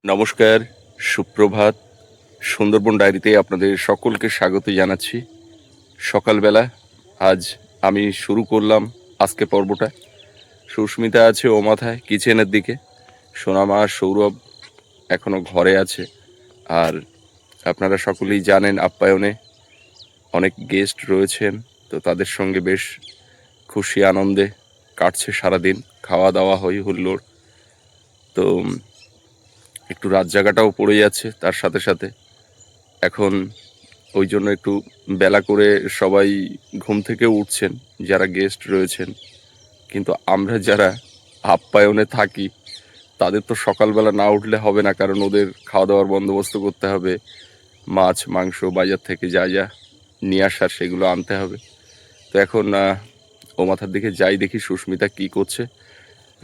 নমস্কার, সুপ্রভাত। সুন্দরবন ডায়েরিতে আপনাদের সকলকে স্বাগত জানাচ্ছি। সকালবেলা আজ আমি শুরু করলাম আজকে পর্বটা। সুস্মিতা আছে ও মাথায় কিচেনের দিকে, সোনামা আর সৌরভ এখনো ঘরে আছে। আর আপনারা সকলেই জানেন আপ্যায়নে অনেক গেস্ট রয়েছেন, তো তাদের সঙ্গে বেশ খুশি আনন্দে কাটছে সারাদিন। খাওয়া দাওয়া হই হুল্লোড়, তো একটু রাত জাগাটাও পড়ে যাচ্ছে তার সাথে সাথে। এখন ওই জন্য একটু বেলা করে সবাই ঘুম থেকে উঠছেন যারা গেস্ট রয়েছেন, কিন্তু আমরা যারা আপ্যায়নে থাকি তাদের তো সকালবেলা না উঠলে হবে না, কারণ ওদের খাওয়া দাওয়ার বন্দোবস্ত করতে হবে। মাছ মাংস বাজার থেকে যা যা নিয়ে আসার সেগুলো আনতে হবে। তো এখন ও মাথার দিকে যাই, দেখি সুস্মিতা কি করছে,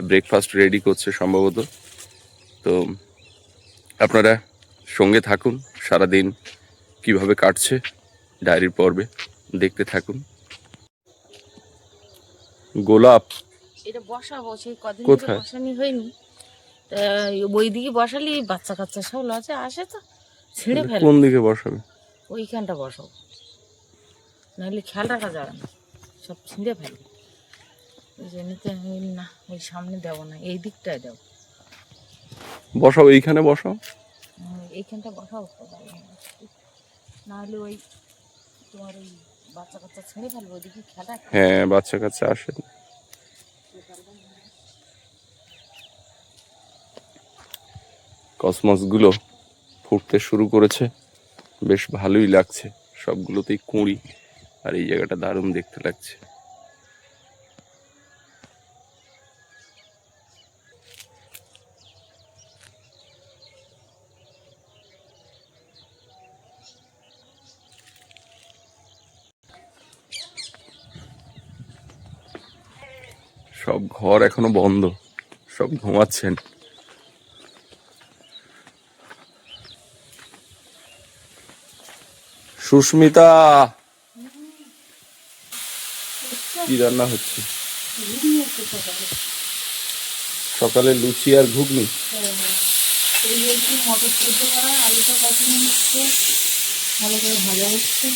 ব্রেকফাস্ট রেডি করছে সম্ভবত। তো আপনারা সঙ্গে থাকুন, সারাদিন কিভাবে কাটছে ডায়েরির পর্বে দেখতে থাকুন। গোলাপ এটা বসাবো, সেই কদিন কোথায়? বসানি হয়নি, ওই দিকে বসালি বাচ্চা কাচ্চা সব লজে আসে তো ছিঁড়ে ফেলে। কোন দিকে বসাবে? ওইখানটা বসাবো, নাহলে খেয়াল রাখা যাবে না, সব ছিঁড়ে ফেলে। ওই জন্যতে আমি না, ওই সামনে দেবো না, এই দিকটায় দেবো। বসাও, এইখানে বসাও। এইখানটা বসাবো, নাহলে ওই তোমার ওই বাচ্চা কাচ্চা ছিঁড়ে ফেলবো, ওইদিকে খেয়াল রাখা। হ্যাঁ, বাচ্চা কাচ্চা আসে। কসমসগুলো ফুটতে শুরু করেছে, বেশ ভালোই লাগছে। সবগুলোতেই কুঁড়ি, আর এই জায়গাটা দারুণ দেখতে লাগছে। সব ঘর এখনো বন্ধ, সব ঘুমাচ্ছেন। সুস্মিতা, কি রান্না হচ্ছে? সকালে লুচি আর ঘুগনি। মটর সেদ্ধ করা, আলুটা কাটানো হচ্ছে, ভালো করে ভাজা হচ্ছে,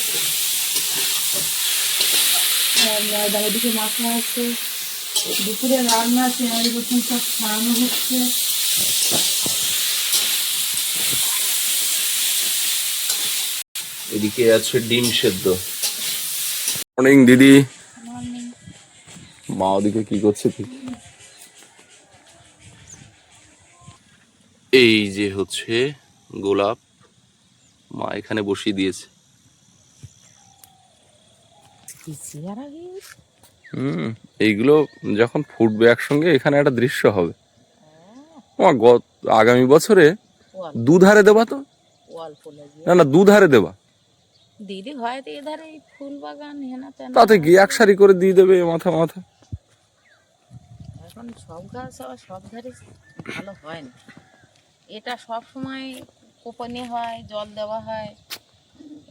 আর ওদিকে মাখা আছে। দুপুরে রান্না পেঁয়াজ রসুন সব ছাড়ানো হচ্ছে। এদিকে আছে ডিম সেদ্ধ। মর্নিং দিদি। মা ওদিকে কি করছে? এই যে হচ্ছে গোলাপ, মা এখানে বসিয়ে দিয়েছে। এইগুলো যখন ফুটবে একসঙ্গে, এখানে একটা দৃশ্য হবে। আগামী বছরে দুধারে দেবা তো? না না, দুধারে দেবা। দিদি হয়তো এধারে ফুল বাগান তাতে কি এক সারি করে দিয়ে দেবে মাথা মাথা। এখন সব গাছ আবার সব ধারে ভালো হয় না। এটা সব সময় কোপনে হয়, জল দেওয়া হয়,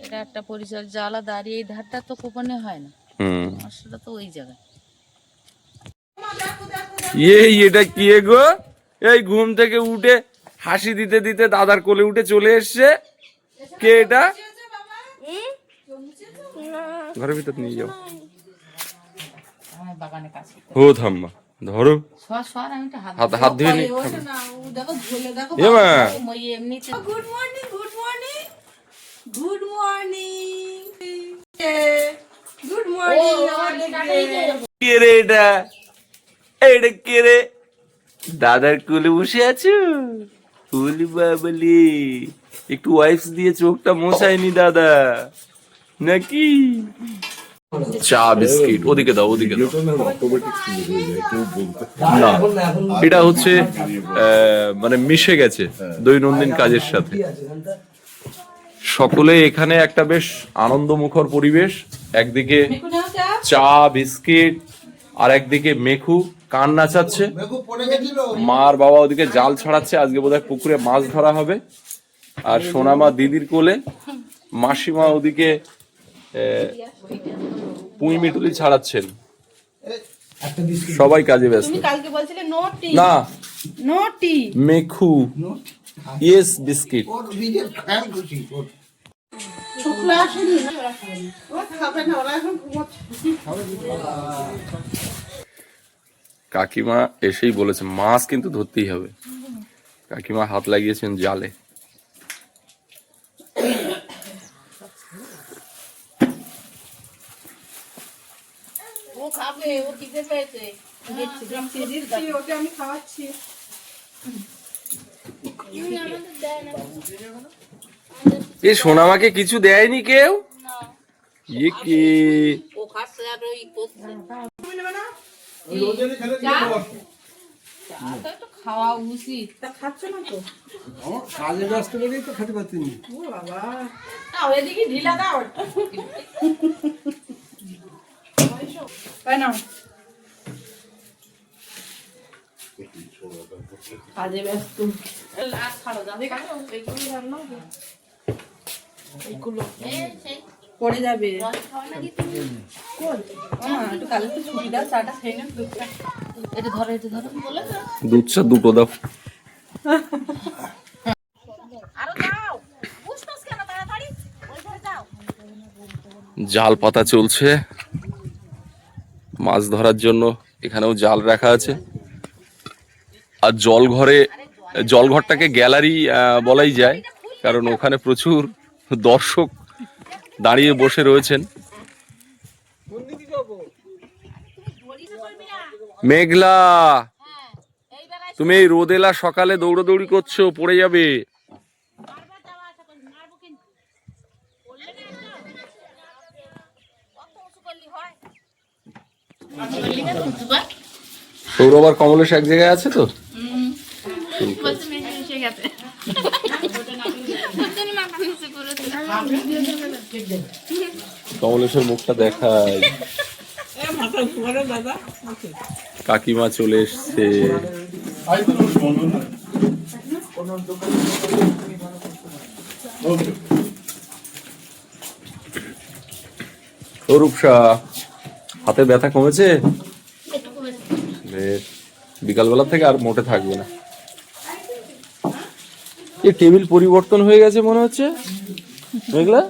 এটা একটা পরিচর্যা আলাদা। আর এই ধারটা তো কোপনে হয় না, সমস্যাটা তো ওই জায়গায়। এটা কি গো? এই ঘুম থেকে উঠে হাসি দিতে দিতে দাদার কোলে উঠে চলে এসছে। কে এটা? ঘরের ভিতর নিয়ে যাও। ও থাম্মা, ধরো হাত ধুয়ে নি। Good morning, good morning, good morning, good morning. কে রে এটা? এটা কে রে? দাদার কোলে বসে আছো? ওলি বাবলি, একটু ওয়াইপস দিয়ে চোখটা মোছায়নি দাদা নাকি? চা বিস্কিট ওদিকে দাও, ওদিকে দাও। না, এটা হচ্ছে মানে মিশে গেছে দৈনন্দিন কাজের সাথে। সকলে এখানে একটা বেশ আনন্দমুখর পরিবেশ। একদিকে চা বিস্কিট, আর একদিকে মেখু কান নাচাচ্ছে। মার বাবা ওদিকে জাল ছাড়াচ্ছে, আজকে বোধহয় পুকুরে মাছ ধরা হবে। আর সোনামা দিদির কোলে, মাসিমা ওদিকে পুঁই মিটুলি ছাড়াচ্ছেন। সবাই কাজে ব্যস্ত। তুমি কালকে বলছিলে নোটি না, নোটি মেখু ইয়েস বিস্কিট। কাকিমা এসেই বলেছে মাছ কিন্তু ধরতেই হবে। কাকিমা হাত লাগিয়েছেন জালে। ও খাবে, ও খিদে পেয়েছে। ওকে আমি খাওয়াচ্ছি। এ সোনামাকে কিছু দেয়নি কেউ? ইয়ে কি ও খাচ্ছে আর ওই করছে। চাটা একটু খাওয়া উচিত। তা খাচ্ছ না তো? কাজে ব্যস্ত বলেই তো খেতে পারছি না। ও বাবা, দাও এদিকে ঢিলা দাও। তাই না? কাজে ব্যস্ত। আর ছাড়ো, যাবে কেন? এইগুলো রান্না হবে? এইগুলো এই সেই পড়ে যাবে। রস খাওয়া নাকি তুমি? কোন? একটু কালে তো ছুটি দাও, চাটা খেয়ে নেব। এটা ধরো, এটা ধরো। বলেছো? দুধ চা দুটো দাও। আরো দাও। বুঝছস কেন তাড়াতাড়ি? ওই ধরে যাও। জাল পাতা চলছে মাছ ধরার জন্য। এখানেও জাল রাখা আছে। আর জলঘরটাকে গ্যালারি বলাই যায়, কারণ ওখানে প্রচুর দর্শক দাঁড়িয়ে বসে রয়েছেন। মেঘলা, এই বেলায় তুমি এই রোদেলা সকালে দৌড়াদৌড়ি করছো, পড়ে যাবে। বারবার যাওয়া আসা করিস, মারবো কিন্তু। বললে না একটা? কত উঁচু করলি হয়? সৌরভ আর কমলেশ এক জায়গায় আছে তো? বলছে মেঘ এসে গেছে। তুমি মাথা নিচে করেছো। কমলেশের মুখটা দেখায়। কাকিমা চলে এসছে। ও রূপসা, হাতে ব্যথা কমেছে? বেশ, বিকালবেলা থেকে আর মোটে থাকবে না। এই টেবিল পরিবর্তন হয়ে গেছে মনে হচ্ছে মেঘলা।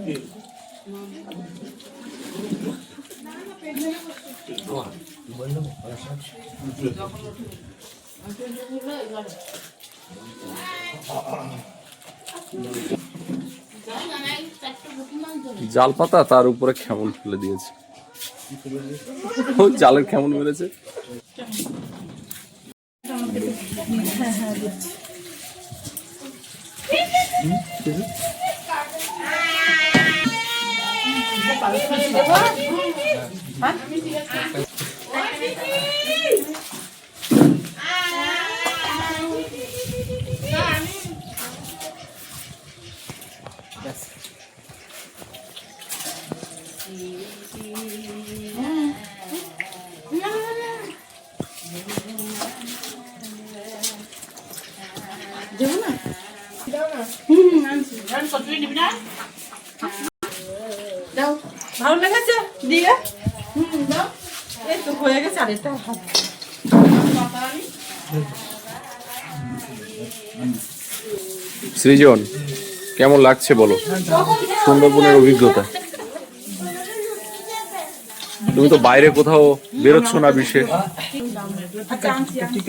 জাল পাতা, তার উপরে খেমন ফেলে দিয়েছে। ও জালের খেমন মেরেছে। দাও, ভালো লেগেছে দিয়ে? দাও। এই তো হয়ে গেছে, আরেকটা হাত। সৃজন, কেমন লাগছে বলো সুন্দরবনের অভিজ্ঞতা? তুমি তো বাইরে কোথাও বেরোচ্ছ না বিশেষ। আচ্ছা, আনছি, আনছি।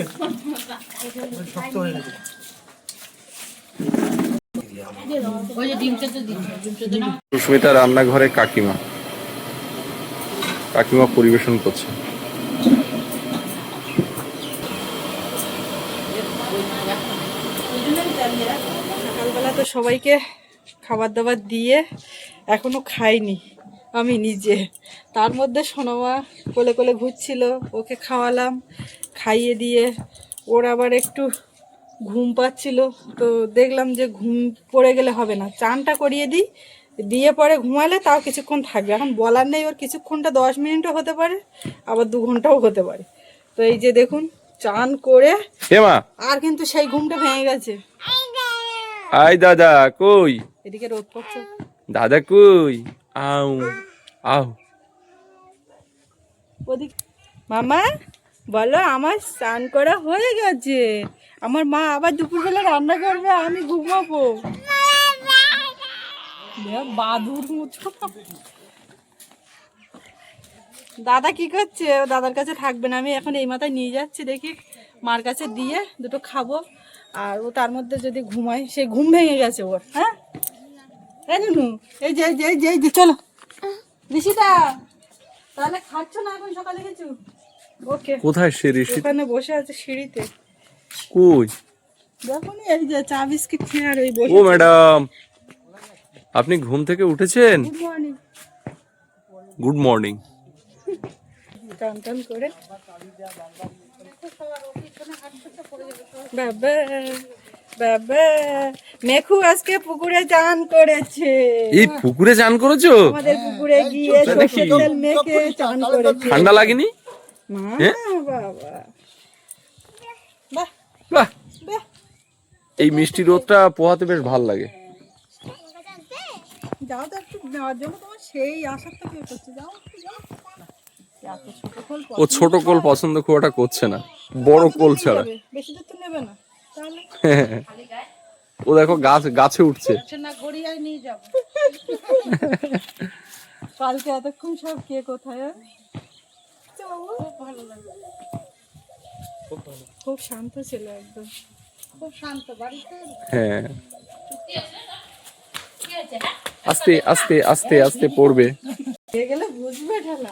ওই যে ডিম সেদ্ধ দিন, ডিম সেদ্ধ না। সুস্মিতা রান্নাঘরে কাকিমা পরিবেশন করছে। সকালবেলা তো সবাইকে খাবার দাবার দিয়ে এখনো খাইনি আমি নিজে। তার মধ্যে সোনামা কোলে কোলে ঘুরছিল, ওকে খাওয়ালাম, খাইয়ে দিয়ে ওর আবার একটু ঘুম পাচ্ছিল। তো দেখলাম যে ঘুম পড়ে গেলে হবে না, চানটা করিয়ে দিই, দিয়ে পরে ঘুমালে তাও কিছুক্ষণ থাকবে। এখন বলার নেই, ওর কিছুক্ষণটা 10 মিনিটও হতে পারে, আবার 2 ঘন্টাও হতে পারে। তো এই যে দেখুন, চান করে আর কিন্তু সেই ঘুমটা ভেঙে গেছে। আই দাদা কই? এদিকে রোদ পড়ছে। দাদা কই? আউ আউ। ওদিকে মামা বলো, আমার স্নান করা হয়ে গেছে, আমার মা আবার দুপুরবেলা রান্না করবে, আমি ঘুমাবো। বাদুর মতো। দাদা কি করছে? ও দাদার কাছে থাকবে না, আমি এখন এই মাথায় নিয়ে যাচ্ছি, দেখি মার কাছে দিয়ে দুটো খাবো। আর ও তার মধ্যে যদি ঘুমায়, সে ঘুম ভেঙে গেছে ওর। হ্যাঁ এই নুনু, এই যে এই যে এই যে এই যে, চলো ঋষিটা, তাহলে খাচ্ছ না এখন সকালে কিছু? ওকে, কোথায় সে ঋষি? ওখানে বসে আছে সিঁড়িতে। কই? দেখো নি, এই যে চা বিস্কিট খেয়ে আর এই বসে। ও ম্যাডাম, আপনি ঘুম থেকে উঠেছেন? Good morning. Good morning. টান টান করে বাবা বাবা, মেঘু আজকে পুকুরে চান করেছে। এই পুকুরে চান করেছো? আমাদের পুকুরে গিয়ে সরষের তেল মেখে চান করেছে। ঠান্ডা লাগেনি? না বাবা, বাহ বাহ, বাহ। এই মিষ্টি রোদটা পোহাতে বেশ ভালো লাগে। যাও তো একটু নেওয়ার জন্য, তোমার সেই আশার তো কেউ করছে, যাও একটু যাও। এত ছোট ফল ও ছোট কোল পছন্দ খুব একটা করছে না, বড় কোল ছাড়া। বেশি দূর তো নেবে না তাহলে। ও দেখো গাছে উঠছে। না গড়িয়ায় নিয়ে যাবো। কালকে এতক্ষণ সব কে কোথায়? খুব ভালো লাগে, খুব শান্ত ছিল একদম। খুব শান্ত বাড়িতে। হ্যাঁ, আস্তে আস্তে আস্তে আস্তে পড়বে। পেয়ে গেলে বুঝবে ঠেলা।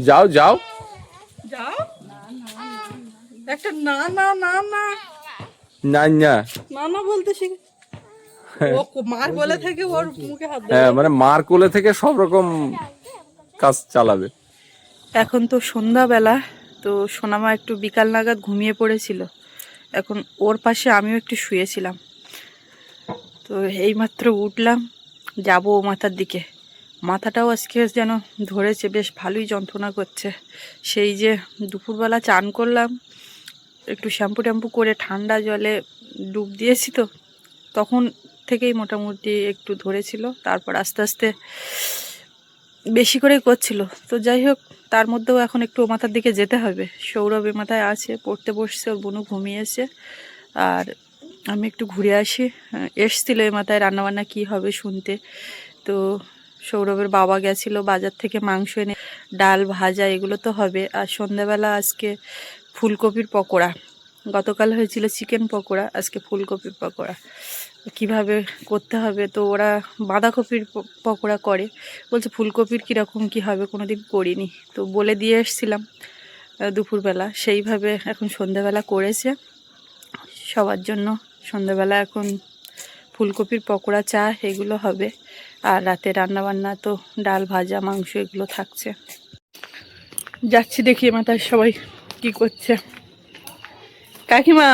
যাও যাও। যাও, একটা না না না না না না, না না বলতে শিখে। ও মার বলে থেকে ওর মুখে হাত দেয়। হ্যাঁ মানে মার কোলে থেকে সব রকম কাজ চালাবে। এখন তো সন্ধ্যাবেলা, তো সোনামা একটু বিকাল নাগাদ ঘুমিয়ে পড়েছিল। এখন ওর পাশে আমিও একটু শুয়েছিলাম। তো এইমাত্র উঠলাম, যাবো ও মাথার দিকে। মাথাটাও আজকে যেন ধরেছে, বেশ ভালোই যন্ত্রণা করছে। সেই যে দুপুরবেলা চান করলাম, একটু শ্যাম্পু ট্যাম্পু করে ঠান্ডা জলে ডুব দিয়েছি, তো তখন থেকেই মোটামুটি একটু ধরেছিল। তারপর আস্তে আস্তে বেশি করেই করছিল। তো যাই হোক, তার মধ্যেও এখন একটু ও মাথার দিকে যেতে হবে। সৌরভের মাথায় আছে, পড়তে বসছে, ওর বোনও ঘুমিয়েছে। আর আমি একটু ঘুরে আসি। এসছিল এই মাথায় রান্নাবান্না কি হবে শুনতে। তো সৌরভের বাবা গেছিলো বাজার থেকে মাংস এনে, ডাল ভাজা এগুলো তো হবে। আর সন্ধ্যাবেলা আজকে ফুলকপির পকোড়া। গতকাল হয়েছিল চিকেন পকোড়া, আজকে ফুলকপির পকোড়া। কিভাবে করতে হবে, তো ওরা বাঁধাকপির পকোড়া করে, বলছে ফুলকপির কীরকম কী হবে, কোনো দিন করিনি। তো বলে দিয়ে এসছিলাম দুপুরবেলা, সেইভাবে এখন সন্ধ্যাবেলা করেছে সবার জন্য। সন্ধ্যাবেলা এখন ফুলকপির পকোড়া, চা এগুলো হবে। আর রাতে রান্নাবান্না তো ডাল ভাজা মাংস এগুলো থাকছে। যাচ্ছি দেখি মাথায় সবাই কি করছে। কাকিমা,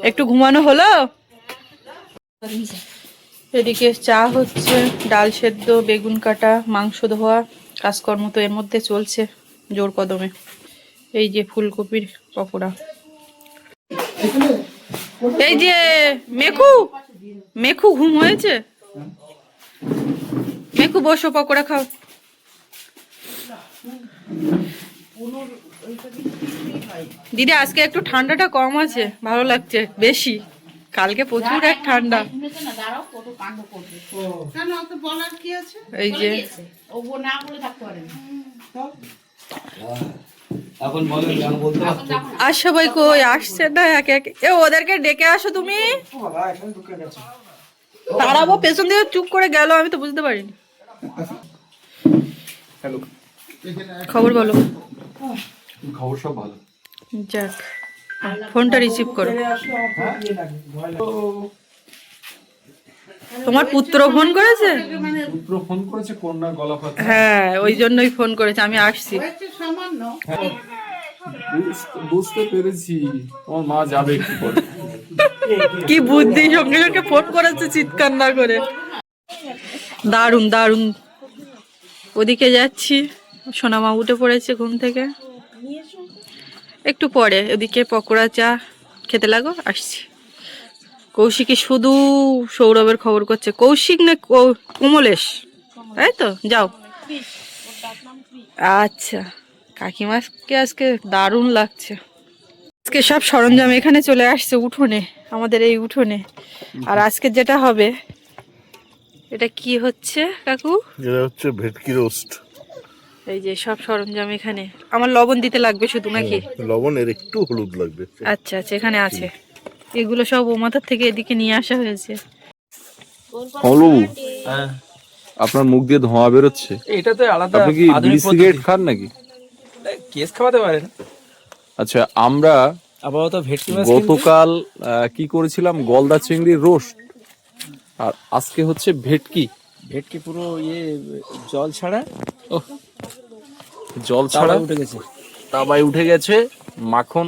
একটু ঘুমানো হলো? এদিকে চা হচ্ছে, ডাল সেদ্ধ, বেগুন কাটা, মাংস ধোয়া, কাজকর্ম তো এর মধ্যে চলছে জোর কদমে। এই যে ফুলকপির পকোড়া। এই যে মেঘু, মেঘু ঘুম হয়েছে? মেঘু বসো, পকোড়া খাও। দিদি আজকে একটু ঠান্ডাটা কম আছে, ভালো লাগছে বেশি। কালকে প্রচুর এক ঠান্ডা। এই যে আর সবাই কই আসছে না, একে একে। এ ওদেরকে ডেকে আসো তুমি। তারাবো পেছন দিয়ে চুপ করে গেল, আমি তো বুঝতে পারিনি। হ্যালো, খবর বলো। খবর সব ভালো। যাক, ফোনটা রিসিভ করো। তোমার পুত্র ফোন করেছে? পুত্র ফোন করেছে, কন্যা গলা ফাটা। হ্যাঁ, ওই জন্যই ফোন করেছে, আমি আসছি। বুঝতে পেরেছি, তোমার মা যাবে একটু পরে। কি বুদ্ধি, সঙ্গে সঙ্গে ফোন করেছে চিৎকার না করে। দারুণ দারুণ। ওদিকে যাচ্ছি, সোনামা উঠে পড়েছে ঘুম থেকে। একটু পরে ওদিকে পকোড়া চা খেতে লাগো, আসছি। কৌশিকী শুধু সৌরভের খবর করছে। কৌশিক না কমলেশ, তাই তো? যাও। আচ্ছা, কাকিমাকে আজকে দারুণ লাগছে। আজকে সব সরঞ্জাম এখানে চলে আসছে উঠোনে, আমাদের এই উঠোনে। আর আজকে যেটা হবে, এটা কি হচ্ছে কাকু? এটা হচ্ছে ভেটকি রোস্ট। এই যে সব সরঞ্জাম এখানে। আমার লবণ দিতে লাগবে শুধু নাকি? লবণের একটু হলুদ লাগবে। আচ্ছা আচ্ছা, এখানে আছে। এগুলো সব ও মাথার থেকে এদিকে নিয়ে আসা হয়েছে। হলো আপনার মুখ দিয়ে ধোঁয়া বেরোচ্ছে, এটা তো আলাদা আপনি কি বিড়ি সিগারেট খান নাকি? কেস খাওয়াতে পারে না। আচ্ছা, আমরা আপাতত ভেটকি মাছ গতকাল কি করেছিলাম, গলদা চিংড়ির রোস্ট, আর আজকে হচ্ছে ভেটকি। ভেটকি পুরো জল ছাড়া জল ছাড়া উঠে গেছে, তাওয়ায় উঠে গেছে, মাখন।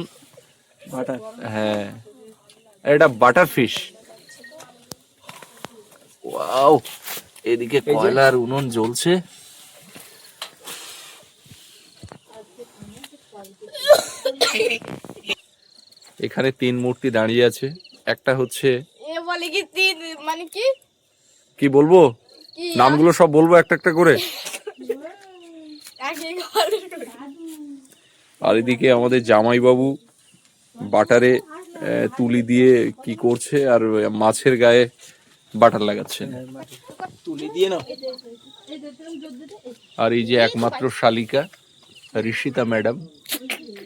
বাটার। হ্যাঁ, এটা বাটার ফিশ। ওয়াও, এদিকে কয়লার উনুন জ্বলছে। এখানে 3 মূর্তি দাঁড়িয়ে আছে। একটা হচ্ছে কি বলবো, নামগুলো সব বলবো একটা একটা করে। আর এদিকে আমাদের জামাইবাবু বাটারে তুলি দিয়ে কি করছে, আর মাছের গায়ে বাটার লাগাচ্ছেন। তুলি দিয়ে নাও। আর এই যে একমাত্র শালিকা ঋষিতা ম্যাডাম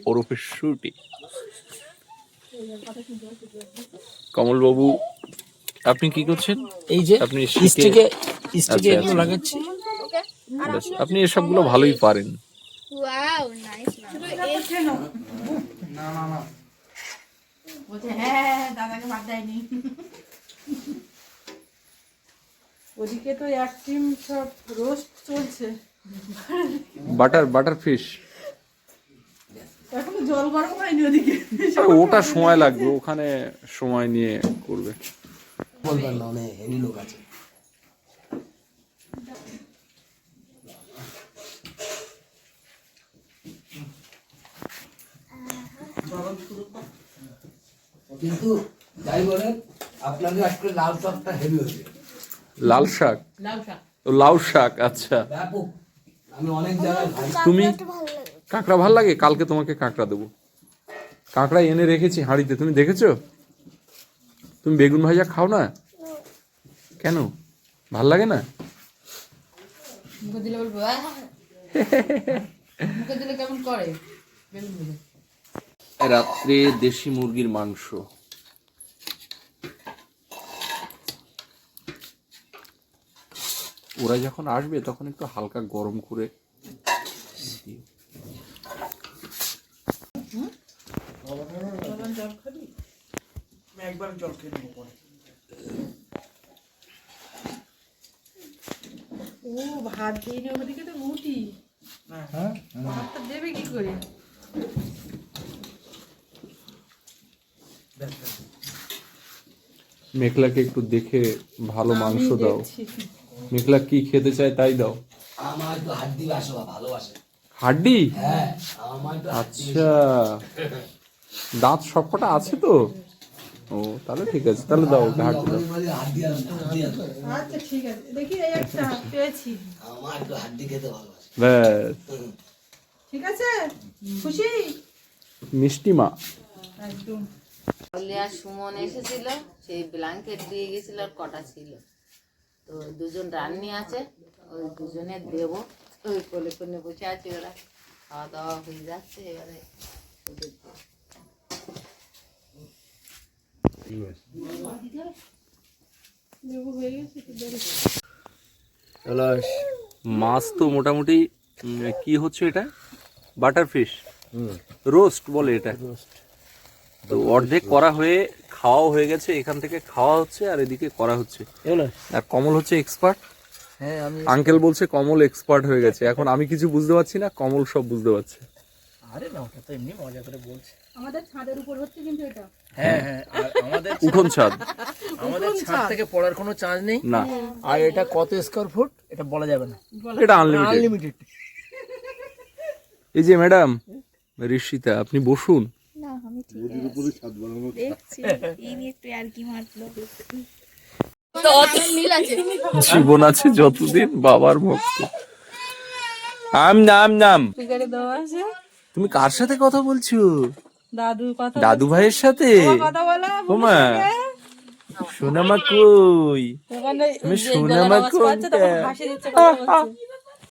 ওরফে সুটি। কমলবাবু, আপনি কি করছেন? এই যে আপনি স্টিকে আচ্ছা, একটু আচ্ছা। লাগাচ্ছি। ব্যাস, আপনি এসবগুলো ভালোই পারেন। Wow, nice. ওদিকে তো এক টিম সব রোস্ট চলছে, বাটার ফিশ। এখনো জল গরম হয়নি ওদিকে। ওটা সময় লাগবে, ওখানে সময় নিয়ে করবে। বলবেন না, অনেক হেভি লোক আছে। কিন্তু যাই বলেন, আপনাদের আজকে লাল শাকটা হেভি হয়েছে। লাল শাক, ও লাউ শাক, আচ্ছা। ব্যাপক। আমি অনেক জায়গায় খাই। তুমি কাঁকড়া ভাল লাগে? কালকে তোমাকে কাঁকড়া দেবো। কাঁকড়া এনে রেখেছি হাঁড়িতে, তুমি দেখেছো? তুমি বেগুন ভাজা খাও না কেন? ভাল লাগে না? মুখে দিলে বলবো মুখে দিলে কেমন করে? রাত্রে দেশি মুরগির মাংস। ওরা যখন আসবে তখন একটু হালকা গরম করে দিও। একবার জল খেয়ে নেবো পরে। ও ভাত দিইনি ওদিকে, তো রুটি। ভাতটা দেবে কি করে? মেঘলাকে একটু দেখে ভালো মাংস আমি দাও। দেখছি। মেঘলা কি খেতে চায় তাই দাও। আমার তো হাড্ডি বাসা ভালোবাসে। হাড্ডি? হ্যাঁ, আমার তো হাড্ডি। আচ্ছা, দাঁত সবকটা আছে তো? ও, তাহলে ঠিক আছে, তাহলে দাও, ওকে হাড্ডি দাও। যখনই বলি হাড্ডি আনতে, হাড্ডি আনতে। আচ্ছা ঠিক আছে, দেখি এই একটা পেয়েছি। আমার তো হাড্ডি খেতে ভালোবাসে। ব্যাস, ঠিক আছে, খুশি? মিষ্টি মা। একদম। আর সুমন এসেছিল, সেই ব্ল্যাঙ্কেট দিয়ে গেছিল, আর কটা ছিল, তো 2জন রান্নি আছে, ওই 2জনে দেবো। ওই কোলে কোলে বসে আছে, ওরা খাওয়া দাওয়া হয়ে যাচ্ছে, এবারে ওদের দেবো। মাছ তো মোটামুটি কি হচ্ছে এটা? বাটার ফিশ রোস্ট বলে এটা। তো অর্ধেক করা হয়ে খাওয়াও হয়ে গেছে, এখান থেকে খাওয়া হচ্ছে আর এদিকে করা হচ্ছে। আর কমল হচ্ছে এক্সপার্ট। হ্যাঁ, আমি আঙ্কেল বলছে কমল এক্সপার্ট হয়ে গেছে। এখন আমি কিছু বুঝতে পারছি না, কমল সব বুঝতে পারছে। আরে না, ওটা তো এমনি মজা করে বলছি। আমাদের ছাদের উপর হচ্ছে কিন্তু এটা। হ্যাঁ হ্যাঁ, আর আমাদের উঠোন ছাদ ছাদ থেকে পড়ার কোনো চান্স নেই। না, আর এটা কত স্কয়ার ফুট এটা বলা যাবে না, এটা আনলিমিটেড। আনলিমিটেড। এই যে ম্যাডাম ঋষিতা, আপনি বসুন। না আমি ঠিক দেখছি এই নিয়ে একটু আর কি মারলো মিল আছে জীবন আছে যতদিন বাবার ভক্ত। নাম নাম নাম। ফিগারে দেওয়া আছে। তুমি কার সাথে কথা বলছো? দাদুর কথা দাদু ভাইয়ের সাথে বলছে। কথা বলো ওমা সোনামা কই ওখানে আমি যে সোনামা গলার আওয়াজ পাচ্ছে তখন কোনটা? হাসি দিচ্ছে কথা বলছে